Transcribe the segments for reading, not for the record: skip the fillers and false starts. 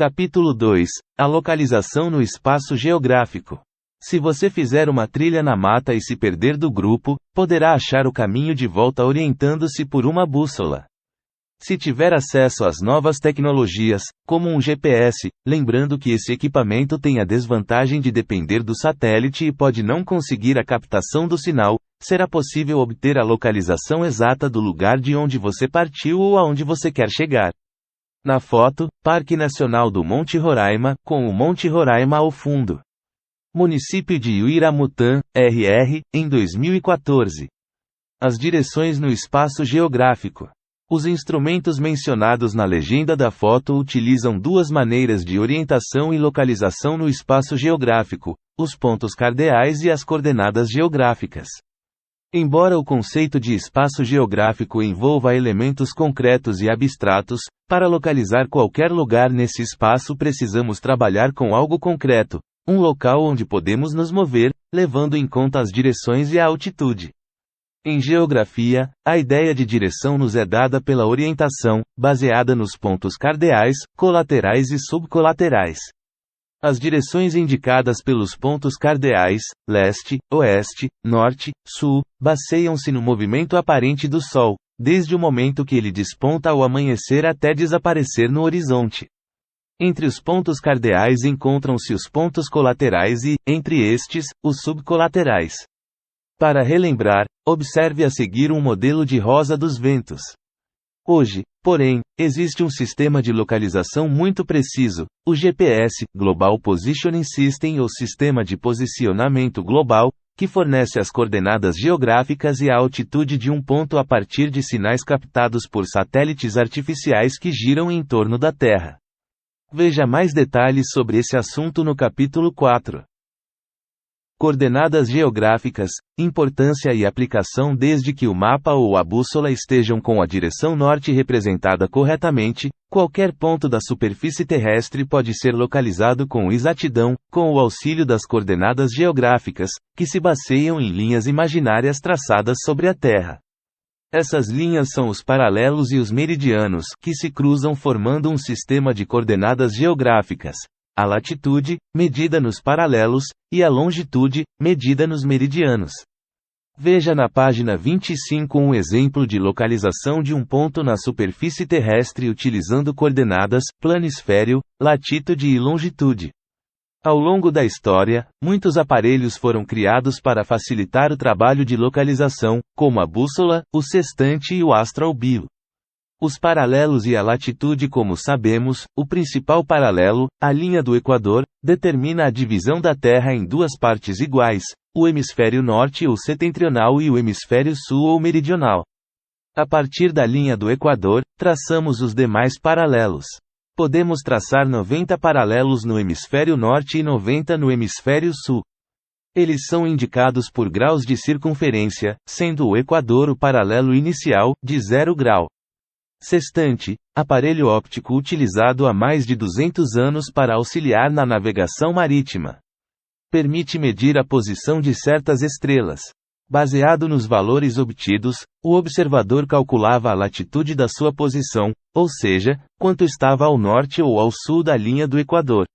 Capítulo 2. A localização no espaço geográfico. Se você fizer uma trilha na mata e se perder do grupo, poderá achar o caminho de volta orientando-se por uma bússola. Se tiver acesso às novas tecnologias, como um GPS, lembrando que esse equipamento tem a desvantagem de depender do satélite e pode não conseguir a captação do sinal, será possível obter a localização exata do lugar de onde você partiu ou aonde você quer chegar. Na foto, Parque Nacional do Monte Roraima, com o Monte Roraima ao fundo. Município de Uiramutã, RR, em 2014. As direções no espaço geográfico. Os instrumentos mencionados na legenda da foto utilizam duas maneiras de orientação e localização no espaço geográfico: os pontos cardeais e as coordenadas geográficas. Embora o conceito de espaço geográfico envolva elementos concretos e abstratos, para localizar qualquer lugar nesse espaço precisamos trabalhar com algo concreto, um local onde podemos nos mover, levando em conta as direções e a altitude. Em geografia, a ideia de direção nos é dada pela orientação, baseada nos pontos cardeais, colaterais e subcolaterais. As direções indicadas pelos pontos cardeais, leste, oeste, norte, sul, baseiam-se no movimento aparente do Sol, desde o momento que ele desponta ao amanhecer até desaparecer no horizonte. Entre os pontos cardeais encontram-se os pontos colaterais e, entre estes, os subcolaterais. Para relembrar, observe a seguir um modelo de rosa dos ventos. Hoje, porém, existe um sistema de localização muito preciso, o GPS, Global Positioning System ou Sistema de Posicionamento Global, que fornece as coordenadas geográficas e a altitude de um ponto a partir de sinais captados por satélites artificiais que giram em torno da Terra. Veja mais detalhes sobre esse assunto no capítulo 4. Coordenadas geográficas, importância e aplicação. Desde que o mapa ou a bússola estejam com a direção norte representada corretamente, qualquer ponto da superfície terrestre pode ser localizado com exatidão, com o auxílio das coordenadas geográficas, que se baseiam em linhas imaginárias traçadas sobre a Terra. Essas linhas são os paralelos e os meridianos, que se cruzam formando um sistema de coordenadas geográficas. A latitude, medida nos paralelos, e a longitude, medida nos meridianos. Veja na página 25 um exemplo de localização de um ponto na superfície terrestre utilizando coordenadas, planisfério, latitude e longitude. Ao longo da história, muitos aparelhos foram criados para facilitar o trabalho de localização, como a bússola, o sextante e o astrobio. Os paralelos e a latitude. Como sabemos, o principal paralelo, a linha do Equador, determina a divisão da Terra em duas partes iguais, o hemisfério norte ou setentrional e o hemisfério sul ou meridional. A partir da linha do Equador, traçamos os demais paralelos. Podemos traçar 90 paralelos no hemisfério norte e 90 no hemisfério sul. Eles são indicados por graus de circunferência, sendo o Equador o paralelo inicial, de 0 grau. Sextante, aparelho óptico utilizado há mais de 200 anos para auxiliar na navegação marítima. Permite medir a posição de certas estrelas. Baseado nos valores obtidos, o observador calculava a latitude da sua posição, ou seja, quanto estava ao norte ou ao sul da linha do Equador.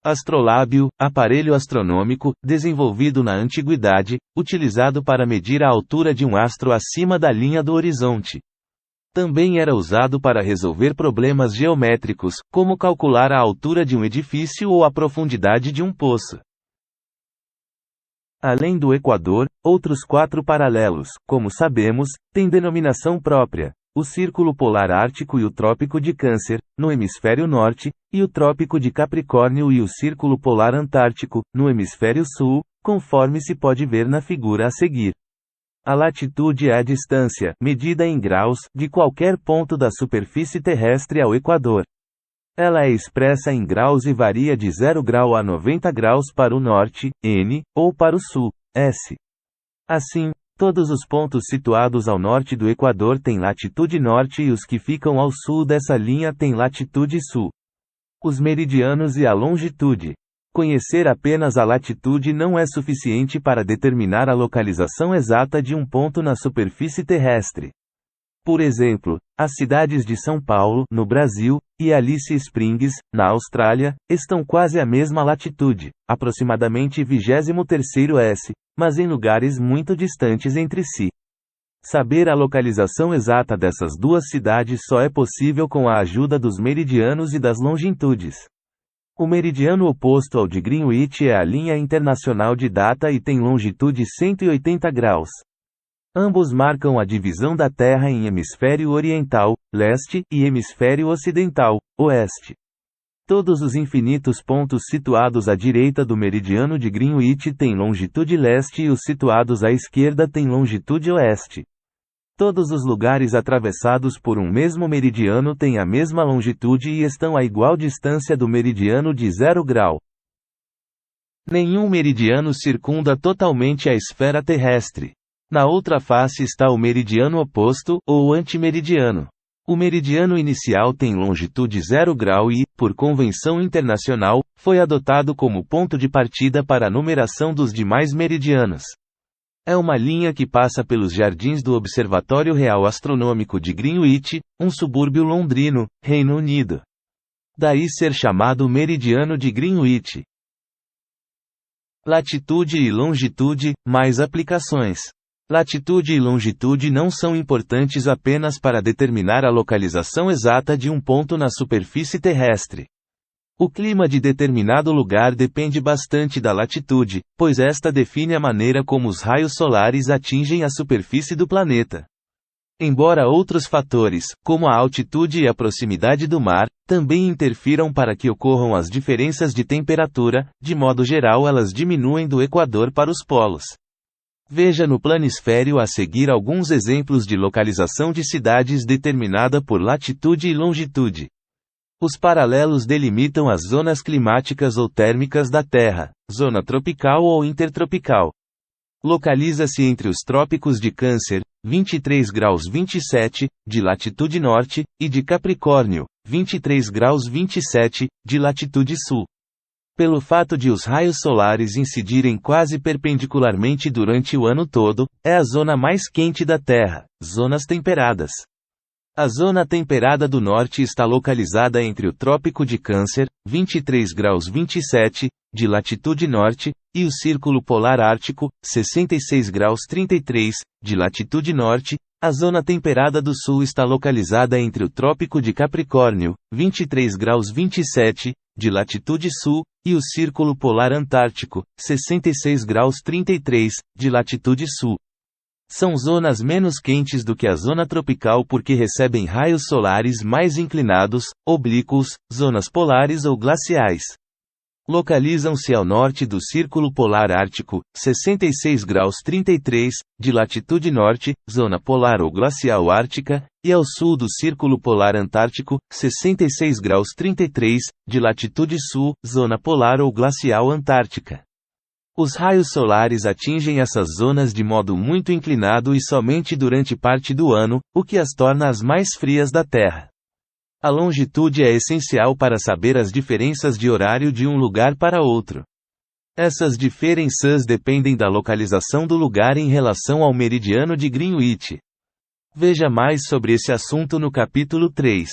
Astrolábio, aparelho astronômico, desenvolvido na antiguidade, utilizado para medir a altura de um astro acima da linha do horizonte. Também era usado para resolver problemas geométricos, como calcular a altura de um edifício ou a profundidade de um poço. Além do Equador, outros 4 paralelos, como sabemos, têm denominação própria: o Círculo Polar Ártico e o Trópico de Câncer, no hemisfério norte, e o Trópico de Capricórnio e o Círculo Polar Antártico, no hemisfério sul, conforme se pode ver na figura a seguir. A latitude é a distância, medida em graus, de qualquer ponto da superfície terrestre ao Equador. Ela é expressa em graus e varia de 0 grau a 90 graus para o norte, N, ou para o sul, S. Assim, todos os pontos situados ao norte do Equador têm latitude norte e os que ficam ao sul dessa linha têm latitude sul. Os meridianos e a longitude. Conhecer apenas a latitude não é suficiente para determinar a localização exata de um ponto na superfície terrestre. Por exemplo, as cidades de São Paulo, no Brasil, e Alice Springs, na Austrália, estão quase à mesma latitude, aproximadamente 23º S, mas em lugares muito distantes entre si. Saber a localização exata dessas duas cidades só é possível com a ajuda dos meridianos e das longitudes. O meridiano oposto ao de Greenwich é a linha internacional de data e tem longitude 180 graus. Ambos marcam a divisão da Terra em hemisfério oriental, leste, e hemisfério ocidental, oeste. Todos os infinitos pontos situados à direita do meridiano de Greenwich têm longitude leste e os situados à esquerda têm longitude oeste. Todos os lugares atravessados por um mesmo meridiano têm a mesma longitude e estão a igual distância do meridiano de 0 grau. Nenhum meridiano circunda totalmente a esfera terrestre. Na outra face está o meridiano oposto, ou antimeridiano. O meridiano inicial tem longitude 0 grau e, por convenção internacional, foi adotado como ponto de partida para a numeração dos demais meridianos. É uma linha que passa pelos jardins do Observatório Real Astronômico de Greenwich, um subúrbio londrino, Reino Unido. Daí ser chamado Meridiano de Greenwich. Latitude e longitude, mais aplicações. Latitude e longitude não são importantes apenas para determinar a localização exata de um ponto na superfície terrestre. O clima de determinado lugar depende bastante da latitude, pois esta define a maneira como os raios solares atingem a superfície do planeta. Embora outros fatores, como a altitude e a proximidade do mar, também interfiram para que ocorram as diferenças de temperatura, de modo geral elas diminuem do equador para os polos. Veja no planisfério a seguir alguns exemplos de localização de cidades determinada por latitude e longitude. Os paralelos delimitam as zonas climáticas ou térmicas da Terra, zona tropical ou intertropical. Localiza-se entre os trópicos de Câncer, 23 graus 27, de latitude norte, e de Capricórnio, 23 graus 27, de latitude sul. Pelo fato de os raios solares incidirem quase perpendicularmente durante o ano todo, é a zona mais quente da Terra, zonas temperadas. A zona temperada do norte está localizada entre o Trópico de Câncer, 23 graus 27, de latitude norte, e o Círculo Polar Ártico, 66 graus 33, de latitude norte. A zona temperada do sul está localizada entre o Trópico de Capricórnio, 23 graus 27, de latitude sul, e o Círculo Polar Antártico, 66 graus 33, de latitude sul. São zonas menos quentes do que a zona tropical porque recebem raios solares mais inclinados, oblíquos, zonas polares ou glaciais. Localizam-se ao norte do Círculo Polar Ártico, 66 graus 33, de latitude norte, zona polar ou glacial ártica, e ao sul do Círculo Polar Antártico, 66 graus 33, de latitude sul, zona polar ou glacial antártica. Os raios solares atingem essas zonas de modo muito inclinado e somente durante parte do ano, o que as torna as mais frias da Terra. A longitude é essencial para saber as diferenças de horário de um lugar para outro. Essas diferenças dependem da localização do lugar em relação ao meridiano de Greenwich. Veja mais sobre esse assunto no capítulo 3.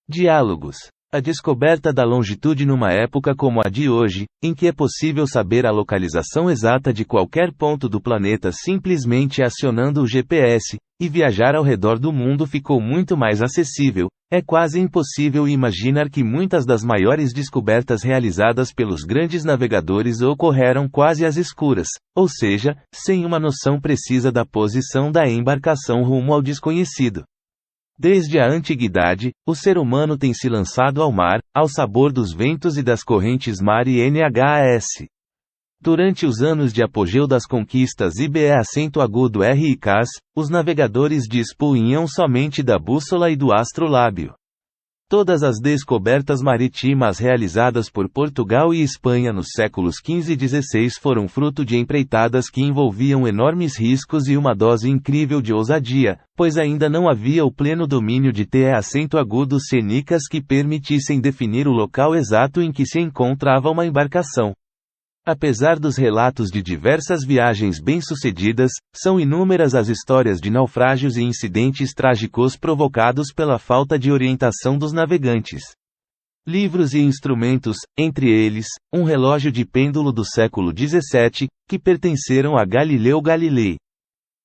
Diálogos. A descoberta da longitude numa época como a de hoje, em que é possível saber a localização exata de qualquer ponto do planeta simplesmente acionando o GPS, e viajar ao redor do mundo ficou muito mais acessível, é quase impossível imaginar que muitas das maiores descobertas realizadas pelos grandes navegadores ocorreram quase às escuras, ou seja, sem uma noção precisa da posição da embarcação rumo ao desconhecido. Desde a antiguidade, o ser humano tem se lançado ao mar, ao sabor dos ventos e das correntes mar e NHAS. Durante os anos de apogeu das conquistas IBE-RICAS, os navegadores dispunham somente da bússola e do astrolábio. Todas as descobertas marítimas realizadas por Portugal e Espanha nos séculos XV e XVI foram fruto de empreitadas que envolviam enormes riscos e uma dose incrível de ousadia, pois ainda não havia o pleno domínio de cenicas que permitissem definir o local exato em que se encontrava uma embarcação. Apesar dos relatos de diversas viagens bem-sucedidas, são inúmeras as histórias de naufrágios e incidentes trágicos provocados pela falta de orientação dos navegantes. Livros e instrumentos, entre eles, um relógio de pêndulo do século XVII, que pertenceram a Galileu Galilei.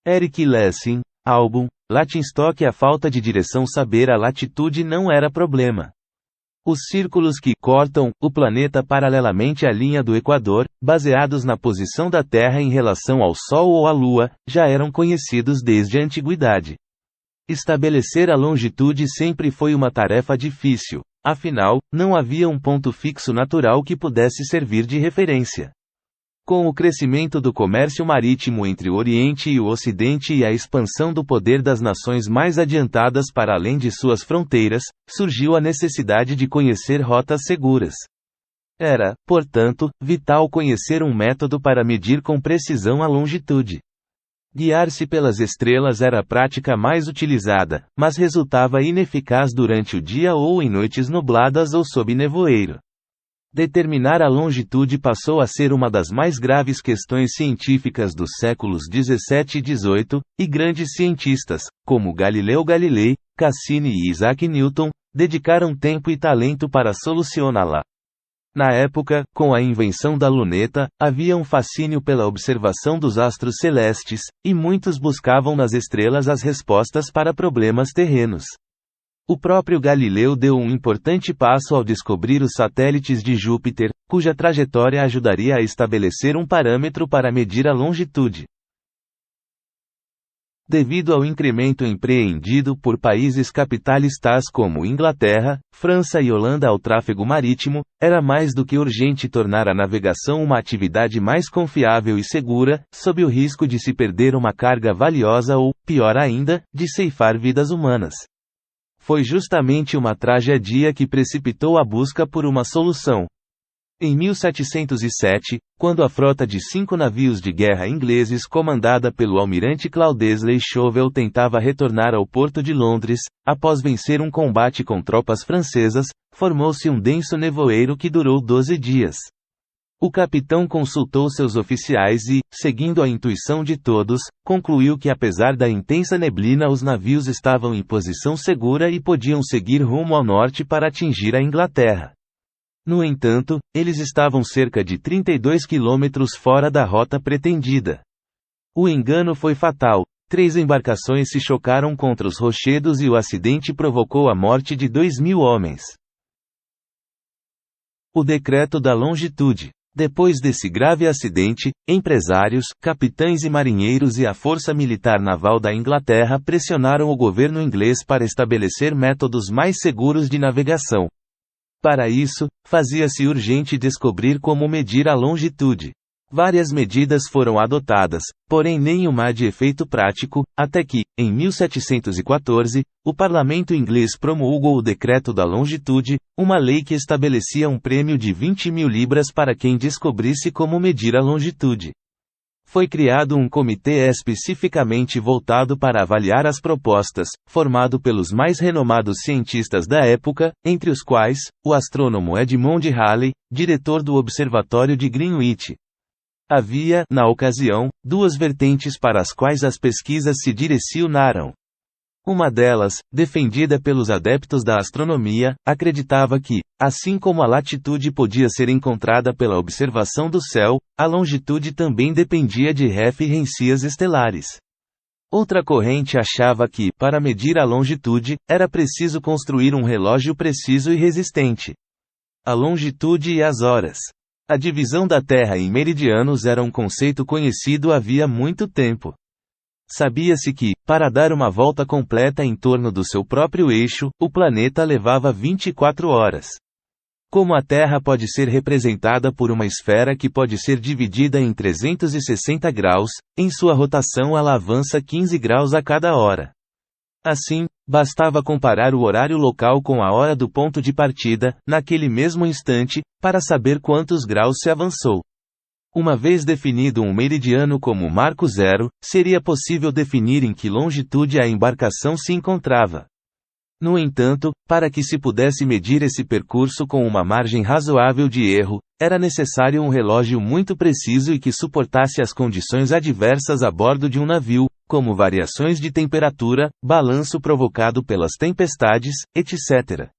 Eric Lessing, álbum, Latinstock. A falta de direção. Saber a latitude não era problema. Os círculos que cortam o planeta paralelamente à linha do Equador, baseados na posição da Terra em relação ao Sol ou à Lua, já eram conhecidos desde a antiguidade. Estabelecer a longitude sempre foi uma tarefa difícil, afinal, não havia um ponto fixo natural que pudesse servir de referência. Com o crescimento do comércio marítimo entre o Oriente e o Ocidente e a expansão do poder das nações mais adiantadas para além de suas fronteiras, surgiu a necessidade de conhecer rotas seguras. Era, portanto, vital conhecer um método para medir com precisão a longitude. Guiar-se pelas estrelas era a prática mais utilizada, mas resultava ineficaz durante o dia ou em noites nubladas ou sob nevoeiro. Determinar a longitude passou a ser uma das mais graves questões científicas dos séculos XVII e XVIII, e grandes cientistas, como Galileu Galilei, Cassini e Isaac Newton, dedicaram tempo e talento para solucioná-la. Na época, com a invenção da luneta, havia um fascínio pela observação dos astros celestes, e muitos buscavam nas estrelas as respostas para problemas terrenos. O próprio Galileu deu um importante passo ao descobrir os satélites de Júpiter, cuja trajetória ajudaria a estabelecer um parâmetro para medir a longitude. Devido ao incremento empreendido por países capitalistas como Inglaterra, França e Holanda ao tráfego marítimo, era mais do que urgente tornar a navegação uma atividade mais confiável e segura, sob o risco de se perder uma carga valiosa ou, pior ainda, de ceifar vidas humanas. Foi justamente uma tragédia que precipitou a busca por uma solução. Em 1707, quando a frota de 5 navios de guerra ingleses comandada pelo almirante Cloudesley Shovel tentava retornar ao porto de Londres, após vencer um combate com tropas francesas, formou-se um denso nevoeiro que durou 12 dias. O capitão consultou seus oficiais e, seguindo a intuição de todos, concluiu que apesar da intensa neblina os navios estavam em posição segura e podiam seguir rumo ao norte para atingir a Inglaterra. No entanto, eles estavam cerca de 32 quilômetros fora da rota pretendida. O engano foi fatal. 3 embarcações se chocaram contra os rochedos e o acidente provocou a morte de 2.000 homens. O decreto da longitude. Depois desse grave acidente, empresários, capitães e marinheiros e a Força Militar Naval da Inglaterra pressionaram o governo inglês para estabelecer métodos mais seguros de navegação. Para isso, fazia-se urgente descobrir como medir a longitude. Várias medidas foram adotadas, porém nenhuma de efeito prático, até que, em 1714, o parlamento inglês promulgou o Decreto da Longitude, uma lei que estabelecia um prêmio de 20.000 libras para quem descobrisse como medir a longitude. Foi criado um comitê especificamente voltado para avaliar as propostas, formado pelos mais renomados cientistas da época, entre os quais, o astrônomo Edmund Halley, diretor do Observatório de Greenwich. Havia, na ocasião, 2 vertentes para as quais as pesquisas se direcionaram. Uma delas, defendida pelos adeptos da astronomia, acreditava que, assim como a latitude podia ser encontrada pela observação do céu, a longitude também dependia de referências estelares. Outra corrente achava que, para medir a longitude, era preciso construir um relógio preciso e resistente. A longitude e as horas. A divisão da Terra em meridianos era um conceito conhecido havia muito tempo. Sabia-se que, para dar uma volta completa em torno do seu próprio eixo, o planeta levava 24 horas. Como a Terra pode ser representada por uma esfera que pode ser dividida em 360 graus, em sua rotação ela avança 15 graus a cada hora. Assim, bastava comparar o horário local com a hora do ponto de partida, naquele mesmo instante, para saber quantos graus se avançou. Uma vez definido um meridiano como marco zero, seria possível definir em que longitude a embarcação se encontrava. No entanto, para que se pudesse medir esse percurso com uma margem razoável de erro, era necessário um relógio muito preciso e que suportasse as condições adversas a bordo de um navio, como variações de temperatura, balanço provocado pelas tempestades, etc.